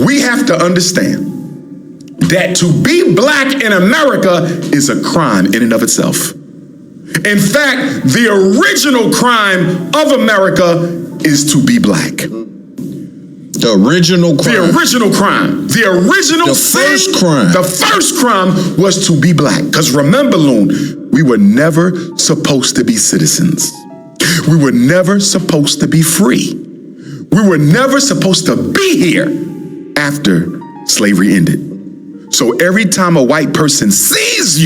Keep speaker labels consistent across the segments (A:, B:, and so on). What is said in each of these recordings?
A: We have to understand that to be black in America is a crime in and of itself. In fact, the original crime of America is to be black.
B: The original crime.
A: The original crime. The original
B: The
A: sin,
B: first crime.
A: The first crime was to be black. Because remember, Loon, we were never supposed to be citizens. We were never supposed to be free. We were never supposed to be here after slavery ended. So every time a white person sees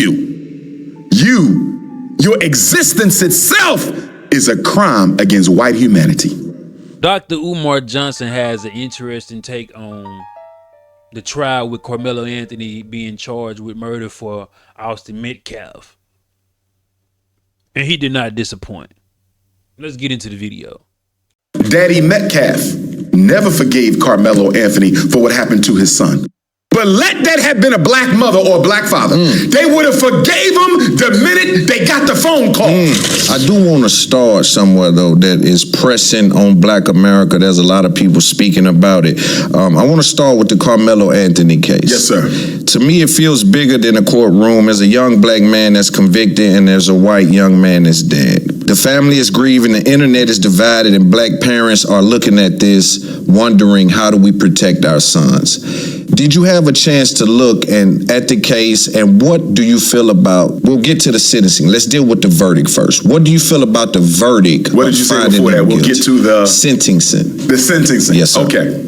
A: your existence itself is a crime against white humanity.
C: Dr. Umar Johnson has an interesting take on the trial with Karmelo Anthony being charged with murder for Austin Metcalf. And he did not disappoint. Let's get into the video.
A: Daddy Metcalf never forgave Karmelo Anthony for what happened to his son. But let that have been a black mother or a black father. They would have forgave him the minute they got the phone call.
B: I do want to start somewhere, though, that is pressing on black America. There's a lot of people speaking about it. I want to start with the Karmelo Anthony case.
A: Yes, sir.
B: To me, it feels bigger than a courtroom. There's a young black man that's convicted and there's a white young man that's dead. The family is grieving, the internet is divided, and black parents are looking at this, wondering, how do we protect our sons? Did you have a chance to look at the case, and what do you feel about, we'll get to the sentencing. Let's deal with the verdict first. What do you feel about the verdict?
A: What did you say before that? We'll get to the
B: sentencing.
A: The sentencing.
B: Yes, sir.
A: Okay.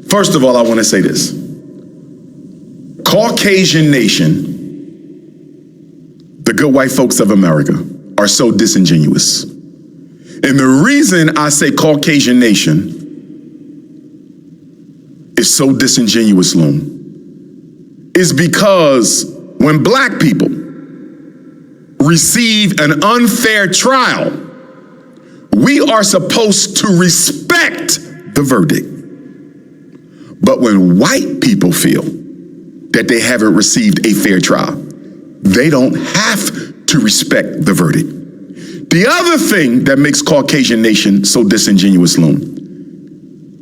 A: First of all, I want to say this. Caucasian nation, the good white folks of America, are so disingenuous. And the reason I say Caucasian nation is so disingenuous, Loon, is because when black people receive an unfair trial, we are supposed to respect the verdict. But when white people feel that they haven't received a fair trial, they don't have to respect the verdict. The other thing that makes Caucasian nation so disingenuous, Loon,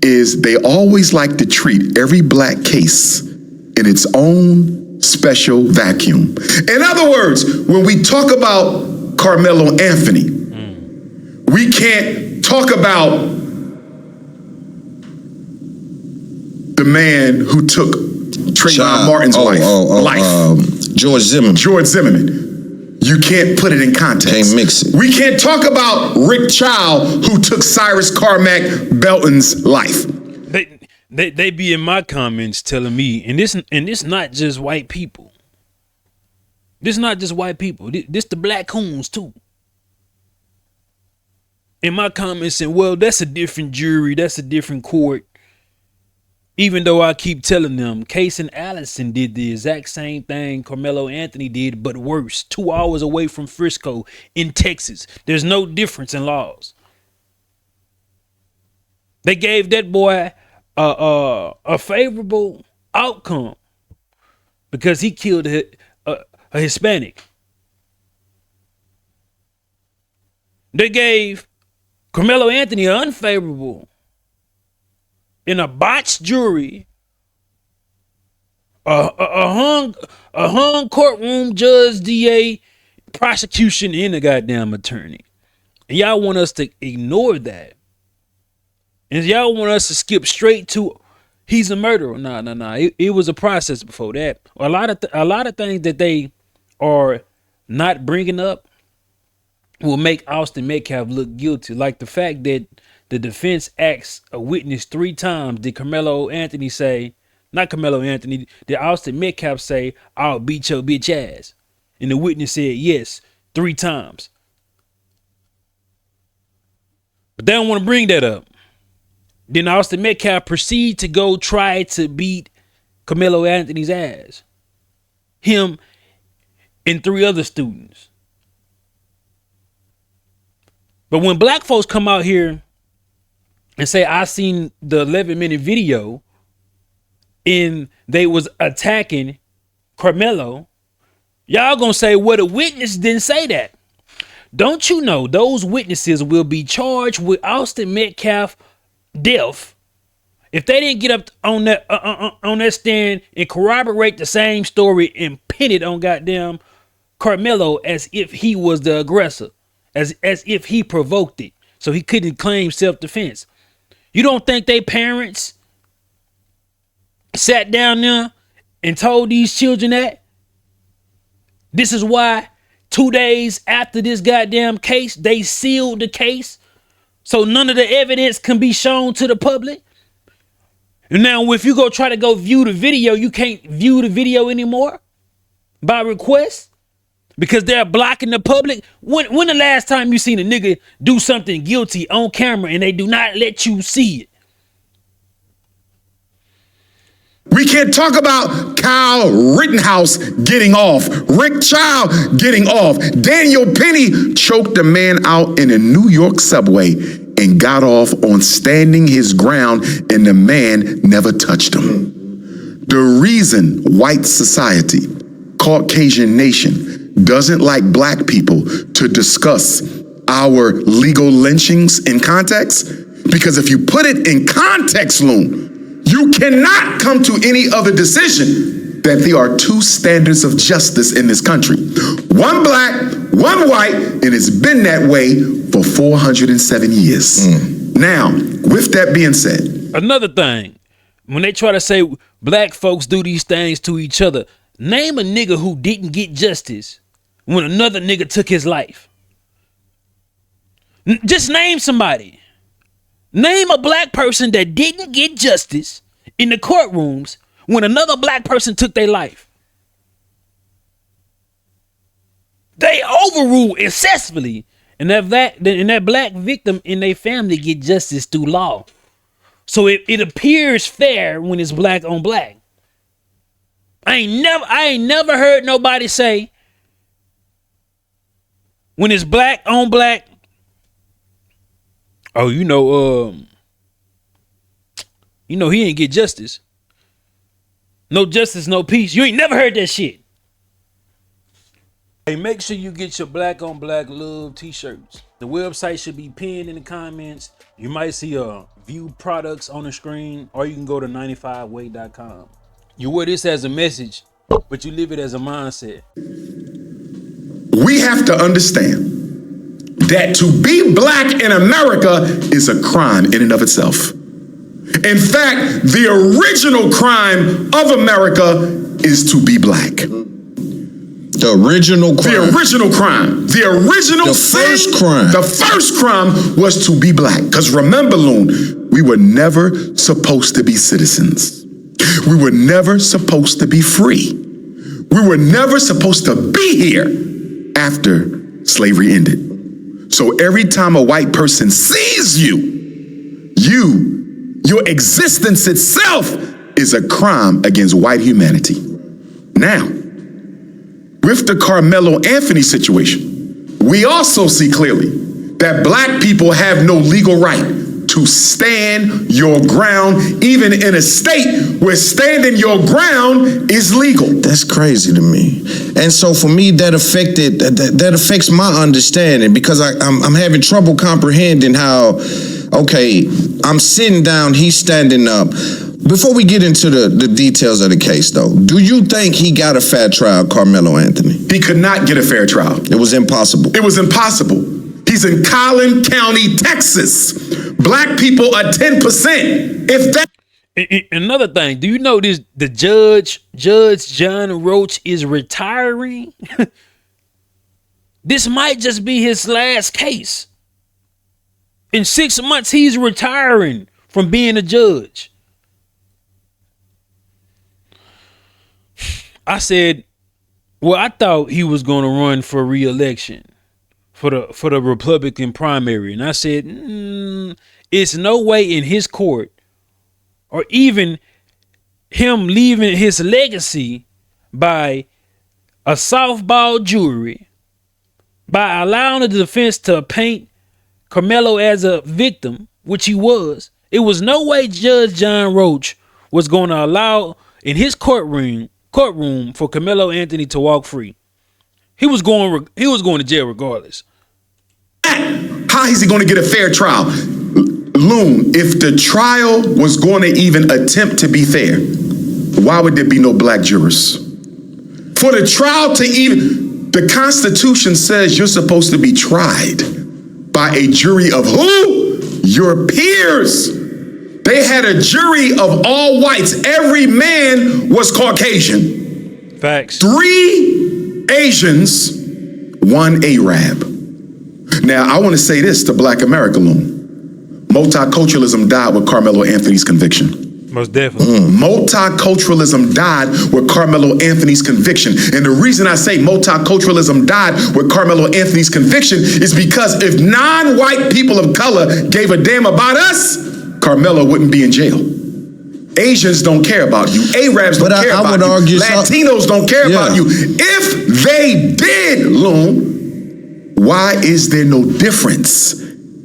A: is they always like to treat every black case in its own special vacuum. In other words, when we talk about Karmelo Anthony, we can't talk about the man who took Trayvon Martin's life.
B: George Zimmerman.
A: George Zimmerman. You can't put it in context.
B: Can't mix it.
A: We can't talk about Rick Child, who took Cyrus Carmack Belton's life.
C: They be in my comments telling me, and this not just white people. This not just white people. This the black coons too. In my comments saying, well, that's a different jury, that's a different court. Even though I keep telling them, Case and Allison did the exact same thing Karmelo Anthony did, but worse. 2 hours away from Frisco in Texas. There's no difference in laws. They gave that boy a favorable outcome because he killed a Hispanic. They gave Karmelo Anthony an unfavorable in a botched jury, a hung courtroom judge, DA, prosecution, and a goddamn attorney. And y'all want us to ignore that. And y'all want us to skip straight to he's a murderer. Nah. It was a process before that. A lot of things that they are not bringing up will make Austin Metcalf look guilty. Like the fact that the defense asked a witness 3 times. Did Karmelo Anthony say, not Karmelo Anthony, did Austin Metcalf say, I'll beat your bitch ass? And the witness said yes 3 times. But they don't want to bring that up. Then Austin Metcalf proceeded to go try to beat Karmelo Anthony's ass. Him and 3 other students. But when black folks come out here and say, I seen the 11-minute video and they was attacking Karmelo, y'all gonna say, well, the witness didn't say that. Don't you know those witnesses will be charged with Austin Metcalf death if they didn't get up on that stand and corroborate the same story and pin it on goddamn Karmelo as if he was the aggressor, as if he provoked it, so he couldn't claim self-defense. You don't think they parents sat down there and told these children that? This is why 2 days after this goddamn case, they sealed the case so none of the evidence can be shown to the public. And now if you try to go view the video, you can't view the video anymore by request because they're blocking the public. When the last time you seen a nigga do something guilty on camera and they do not let you see it?
A: We can't talk about Kyle Rittenhouse getting off, Rick Child getting off. Daniel Penny choked a man out in a New York subway and got off on standing his ground, and the man never touched him. The reason white society, Caucasian nation, doesn't like black people to discuss our legal lynchings in context, because if you put it in context, Loon, you cannot come to any other decision that there are two standards of justice in this country. One black, one white, and it's been that way for 407 years. Now, with that being said.
C: Another thing, when they try to say black folks do these things to each other, name a nigga who didn't get justice when another nigga took his life. Just name somebody. Name a black person that didn't get justice in the courtrooms when another black person took their life. They overrule excessively, and that black victim and their family get justice through law. So it appears fair when it's black on black. I ain't never heard nobody say when it's black on black, oh, he ain't get justice. No justice, no peace. You ain't never heard that shit. Hey, make sure you get your black on black love t-shirts. The website should be pinned in the comments. You might see view products on the screen, or you can go to 95way.com. You wear this as a message, but you live it as a mindset.
A: We have to understand that to be black in America is a crime in and of itself. In fact, the original crime of America is to be black.
B: The original crime.
A: The original crime. The original
B: first crime.
A: The first crime was to be black. Because remember, Loon, we were never supposed to be citizens. We were never supposed to be free. We were never supposed to be here after slavery ended. So every time a white person sees your existence itself is a crime against white humanity. Now, with the Karmelo Anthony situation, we also see clearly that black people have no legal right to stand your ground, even in a state where standing your ground is legal.
B: That's crazy to me. And so for me, that affects my understanding, because I'm having trouble comprehending how, okay, I'm sitting down, he's standing up. Before we get into the details of the case, though, do you think he got a fair trial, Karmelo Anthony?
A: He could not get a fair trial.
B: It was impossible.
A: It was impossible. He's in Collin County, Texas. Black people are 10%. If that.
C: Another thing, do you know this? The Judge John Roach is retiring. This might just be his last case. In 6 months, he's retiring from being a judge. I said, well, I thought he was going to run for re-election for the Republican primary. And I said, it's no way in his court, or even him leaving his legacy by a softball jury, by allowing the defense to paint Karmelo as a victim, which he was. It was no way Judge John Roach was going to allow in his courtroom for Karmelo Anthony to walk free. He was going to jail regardless.
A: How is he going to get a fair trial? Loon, if the trial was going to even attempt to be fair, why would there be no black jurors? For the trial to even, the Constitution says you're supposed to be tried by a jury of who? Your peers. They had a jury of all whites. Every man was Caucasian.
C: Facts.
A: 3 Asians, 1 Arab. Now, I want to say this to Black America, Loon. Multiculturalism died with Karmelo Anthony's conviction.
C: Most definitely.
A: Multiculturalism died with Karmelo Anthony's conviction. And the reason I say multiculturalism died with Karmelo Anthony's conviction is because if non-white people of color gave a damn about us, Karmelo wouldn't be in jail. Asians don't care about you. Arabs don't care about you. Latinos don't care about you. If they did, Loon, why is there no difference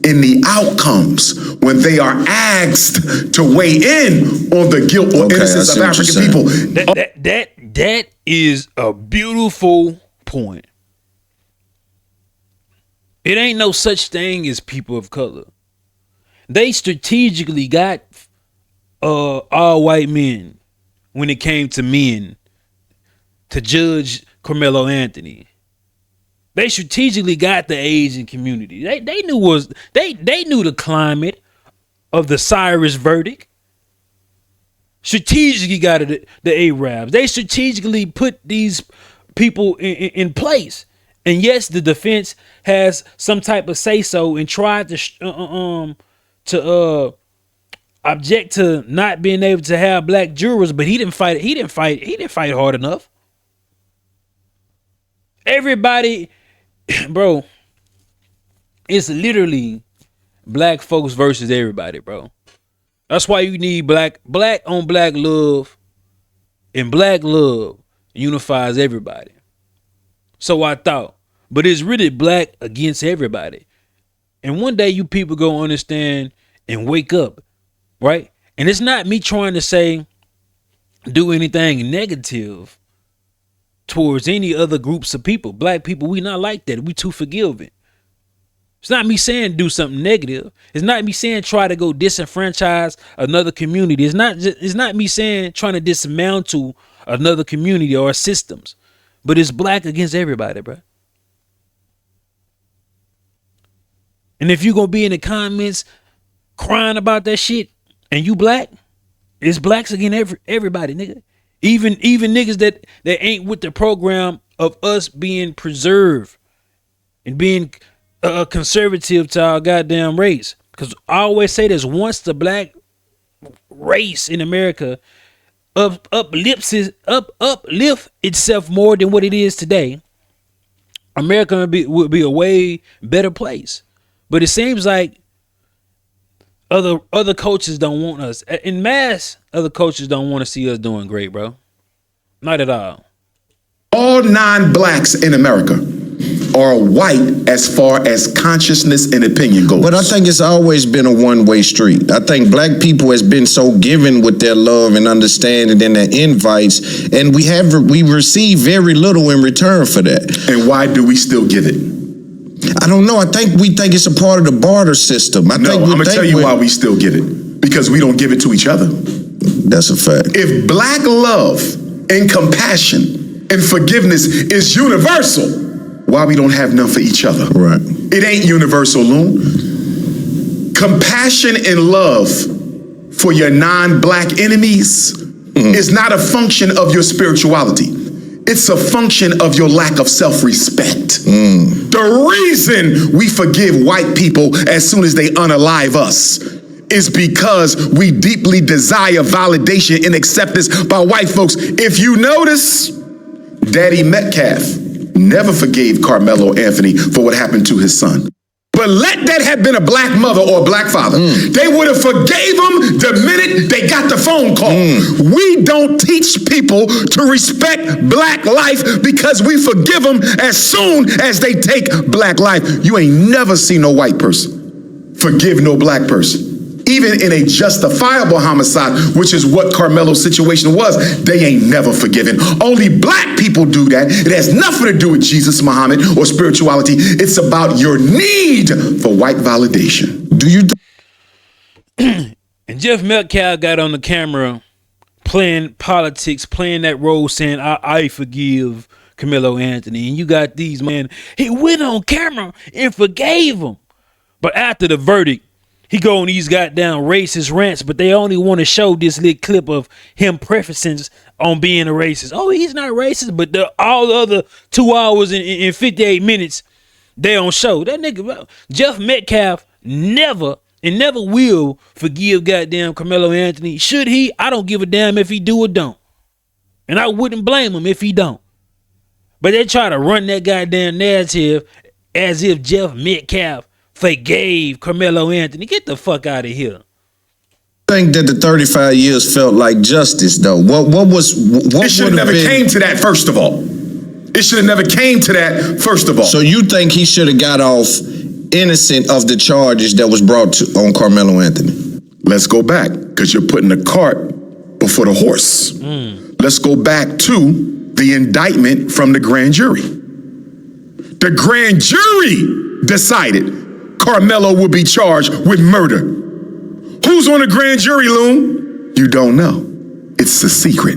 A: in the outcomes when they are asked to weigh in on the guilt or innocence of African people?
C: That is a beautiful point. It ain't no such thing as people of color. They strategically got all white men when it came to men to judge Karmelo Anthony. They strategically got the Asian community. They knew the climate of the Cyrus verdict. Strategically got it, the Arabs. They strategically put these people in place. And yes, the defense has some type of say so and tried to object to not being able to have black jurors, but he didn't fight hard enough. Everybody, bro, it's literally black folks versus everybody, bro. That's why you need black on black love, and black love unifies everybody. So I thought, but it's really black against everybody. And one day you people go understand and wake up, right? And it's not me trying to say do anything negative towards any other groups of people. Black people, we not like that. We too forgiving. It's not me saying do something negative. It's not me saying try to go disenfranchise another community. It's not me saying trying to dismantle another community or systems. But it's black against everybody, bro. And if you gonna be in the comments crying about that shit and you black, it's blacks against everybody, nigga. Even niggas that ain't with the program of us being preserved and being conservative to our goddamn race. Because I always say this, once the black race in America uplift itself more than what it is today, America will be a way better place. But it seems like other coaches don't want us. In mass, other coaches don't want to see us doing great, bro. Not at all.
A: All non-blacks in America are white as far as consciousness and opinion goes.
B: But I think it's always been a one-way street. I think black people has been so given with their love and understanding and their invites, and we receive very little in return for that.
A: And why do we still give it?
B: I don't know. I think we think it's a part of the barter system. I'm gonna tell you
A: why we still give it. Because we don't give it to each other.
B: That's a fact.
A: If black love and compassion and forgiveness is universal, why we don't have none for each other?
B: Right.
A: It ain't universal, Loon. Compassion and love for your non-black enemies is not a function of your spirituality. It's a function of your lack of self-respect. The reason we forgive white people as soon as they unalive us is because we deeply desire validation and acceptance by white folks. If you notice, Daddy Metcalf never forgave Karmelo Anthony for what happened to his son. But let that have been a black mother or a black father. They would have forgave him the minute they got the phone call. We don't teach people to respect black life because we forgive them as soon as they take black life. You ain't never seen no white person forgive no black person. Even in a justifiable homicide, which is what Karmelo's situation was, they ain't never forgiven. Only black people do that. It has nothing to do with Jesus, Muhammad, or spirituality. It's about your need for white validation.
C: And Jeff Metcalf got on the camera playing politics, playing that role, saying, I forgive Karmelo Anthony. And you got these, man, he went on camera and forgave him. But after the verdict, he go on these goddamn racist rants, but they only want to show this little clip of him prefacing on being a racist. Oh, he's not racist, but all the other 2 hours and 58 minutes, they don't show. That nigga, Jeff Metcalf, never will forgive goddamn Karmelo Anthony. Should he? I don't give a damn if he do or don't. And I wouldn't blame him if he don't. But they try to run that goddamn narrative as if Jeff Metcalf forgave Karmelo Anthony. Get the fuck out of here.
B: I think that the 35 years felt like justice, though. What
A: it should have never came to that, first of all. It should have never came to that, first of all.
B: So you think he should have got off innocent of the charges that was brought on Karmelo Anthony?
A: Let's go back, because you're putting the cart before the horse. Let's go back to the indictment from the grand jury. The grand jury decided Karmelo would be charged with murder. Who's on the grand jury, Loon? You don't know. It's a secret.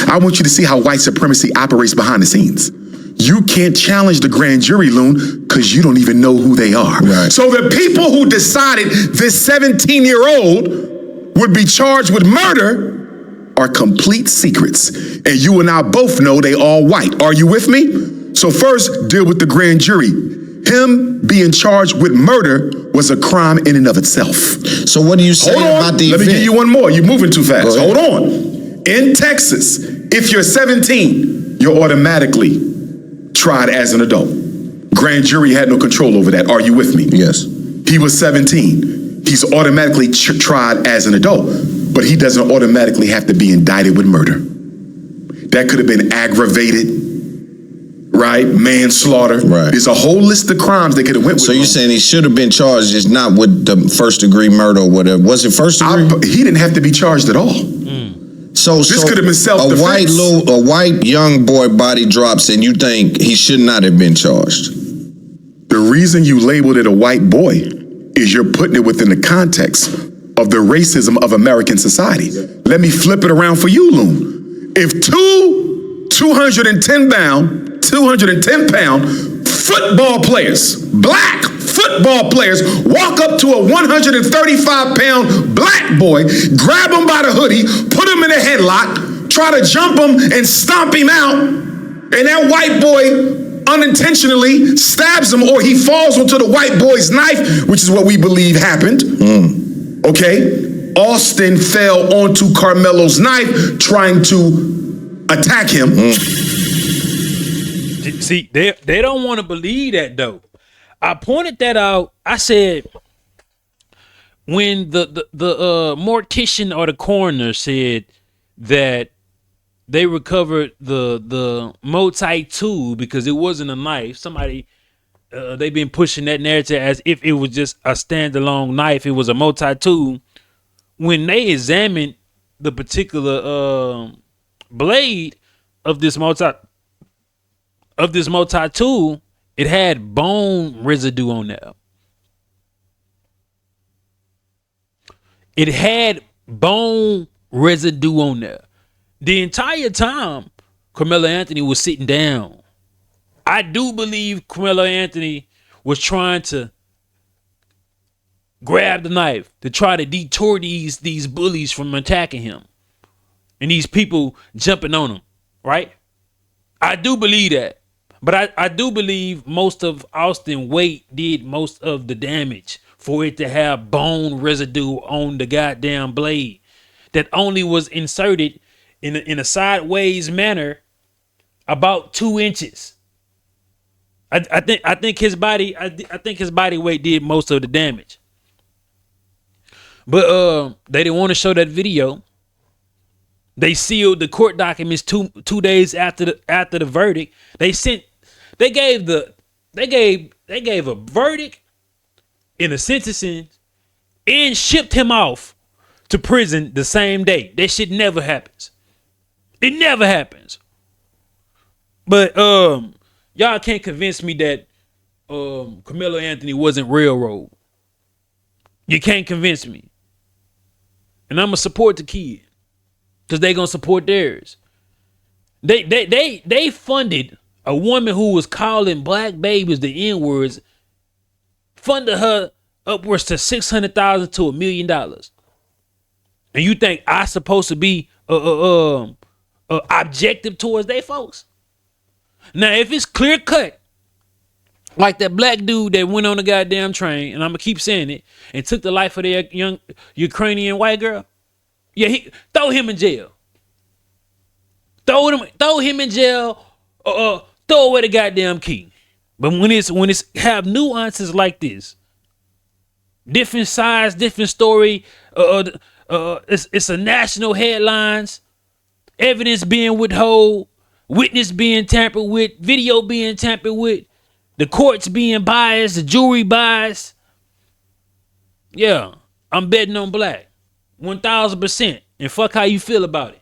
A: I want you to see how white supremacy operates behind the scenes. You can't challenge the grand jury, Loon, because you don't even know who they are.
B: Right.
A: So the people who decided this 17-year-old would be charged with murder are complete secrets. And you and I both know they all white. Are you with me? So first, deal with the grand jury. Him being charged with murder was a crime in and of itself.
B: So what do you say about the event?
A: Let me give you one more. You're moving too fast. Hold on. In Texas, if you're 17, you're automatically tried as an adult. Grand jury had no control over that. Are you with me?
B: Yes.
A: He was 17. He's automatically tried as an adult, but he doesn't automatically have to be indicted with murder. That could have been aggravated, right? Manslaughter.
B: Right.
A: There's a whole list of crimes they could have went with.
B: So you're saying he should have been charged, just not with the first degree murder or whatever. Was it first degree?
A: He didn't have to be charged at all.
B: So
A: this could have been self-defense.
B: A white young boy body drops, and you think he should not have been charged?
A: The reason you labeled it a white boy is you're putting it within the context of the racism of American society. Let me flip it around for you, Loon. If two 210-pound football players, black football players, walk up to a 135-pound black boy, grab him by the hoodie, put him in a headlock, try to jump him and stomp him out, and that white boy unintentionally stabs him, or he falls onto the white boy's knife, which is what we believe happened. Okay? Austin fell onto Karmelo's knife trying to attack him.
C: See, they don't want to believe that, though. I pointed that out. I said, when the mortician or the coroner said that they recovered the multi-tool because it wasn't a knife. Somebody, they've been pushing that narrative as if it was just a standalone knife. It was a multi-tool. When they examined the particular blade of this multi-tool, it had bone residue on there. It had bone residue on there. The entire time, Karmelo Anthony was sitting down. I do believe Karmelo Anthony was trying to grab the knife to try to detour these bullies from attacking him and these people jumping on him, right? I do believe that. But I do believe most of Austin weight did most of the damage for it to have bone residue on the goddamn blade that only was inserted in a sideways manner about 2 inches. I think his body weight did most of the damage. But they didn't want to show that video. They sealed the court documents two days after the verdict. They gave a verdict in a sentencing and shipped him off to prison the same day. That shit never happens. It never happens. But y'all can't convince me that Karmelo Anthony wasn't railroad. You can't convince me. And I'm gonna support the kid. Cause they gonna support theirs. They funded a woman who was calling black babies the N-words, funded her upwards to $600,000 to $1 million. And you think I supposed to be objective towards they folks? Now, if it's clear cut, like that black dude that went on the goddamn train, and I'm gonna keep saying it, and took the life of their young Ukrainian white girl, yeah, throw him in jail. Throw him in jail, throw away the goddamn key. But when it's have nuances like this, different size, different story, it's a national headlines, evidence being withheld, witness being tampered with, video being tampered with, the courts being biased, the jury biased. Yeah, I'm betting on black, 1,000%, and fuck how you feel about it.